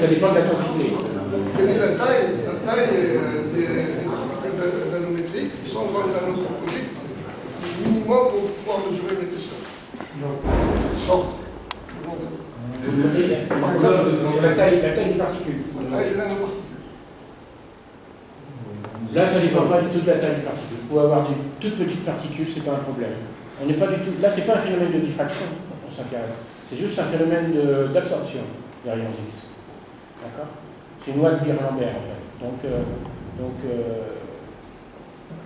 ça dépend de la densité. Quelle est la taille des particules nanométriques qui sont dans le nanocomposite minimum pour pouvoir mesurer l'épaisseur? Non. Vous demandez la taille des particules. La taille des nanoparticules. Là, ça ne dépend pas du tout de la taille des particules. Vous pouvez avoir des toutes petites particules, c'est pas un problème. On n'est pas du tout. Là, c'est pas un phénomène de diffraction, on s'intéresse. C'est juste un phénomène d'absorption des rayons X. D'accord? C'est une loi de Beer-Lambert, en fait. Donc,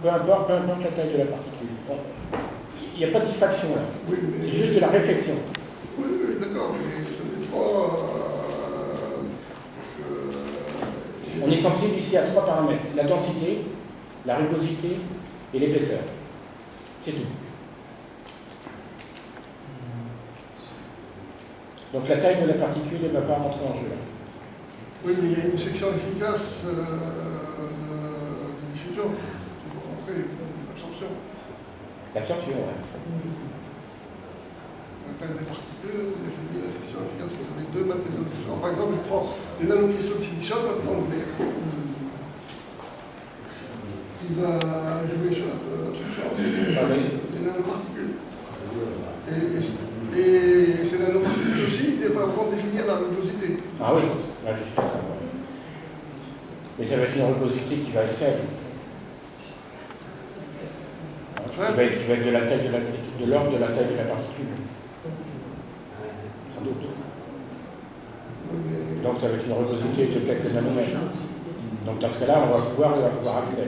peu importe la taille de la particule. Il n'y a pas de diffraction là. Oui, c'est juste de la réflexion. Oui, d'accord, mais ça ne fait pas. On est sensible ici à 3 paramètres. La densité, la rugosité et l'épaisseur. C'est tout. Donc la taille de la particule ne va pas rentrer en jeu. Oui, mais il y a une section efficace de diffusion. C'est pour montrer l'absorption. L'absorption, oui. La taille des particules, je dis la section efficace des deux matériaux différents. Par exemple, je prends les nanocristaux de silicium, par exemple, il va jouer sur l'absorption des nanoparticules. Et ces nanoparticules aussi, ils vont définir la rugosité. Ah oui, là, je suis sûr. Mais ça va être une rugosité qui va être faible. Qui va être de la taille de l'ordre de la taille de la particule. Sans doute. Donc ça va être une rugosité de quelques nanomètres. Donc dans ce cas-là, on va pouvoir avoir accès.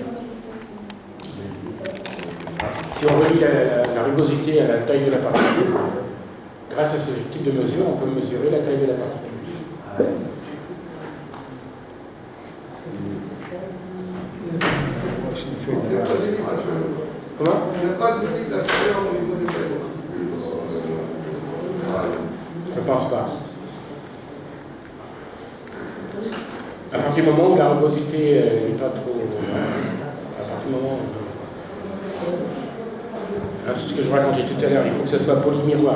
Si on relie la rugosité à la taille de la particule, grâce à ce type de mesure, on peut mesurer la taille de la particule. Comment? Il n'y a pas de limite inférieure au niveau des particules. Je ne pense pas. À partir du moment où la rugosité n'est pas trop. À partir du moment où. C'est ce que je racontais tout à l'heure, il faut que ce soit polymiroir.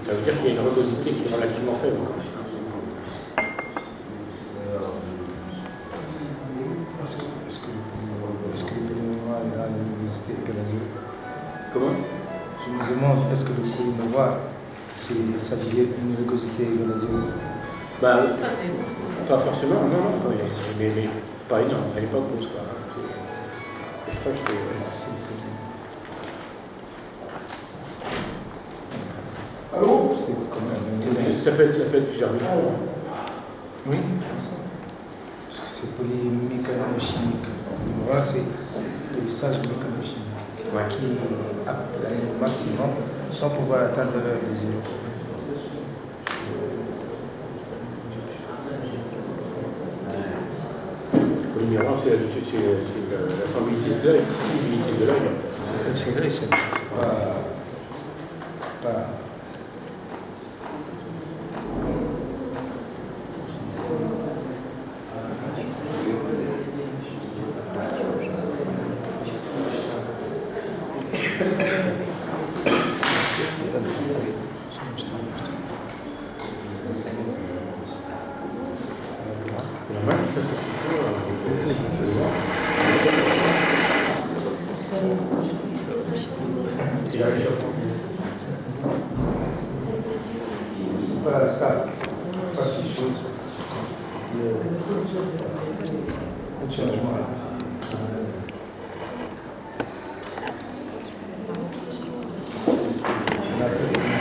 Ça veut dire qu'il y a une rugosité qui est relativement faible. Est-ce que le polymiroir a une rugosité gazeuse? Comment? Je me demande, est-ce que le polymiroir, ça veut dire une rugosité gazeuse? Bah, pas forcément, non, mais pas énorme, elle n'est pas grosse, quoi. Je crois que c'est. Allô? Ça peut être plusieurs mille. Oui, parce que c'est polymécano-chimique. Le polymiroir, c'est le sage mécano-chimique qui appelle au maximum sans pouvoir atteindre les zéros. Le miroir, c'est la sensibilité de l'œil, la sensibilité de l'œil. C'est vrai, c'est pas. C'est pas ça, c'est pas si chaud. Le changement.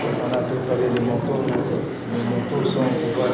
On a préparé les manteaux sans pouvoir.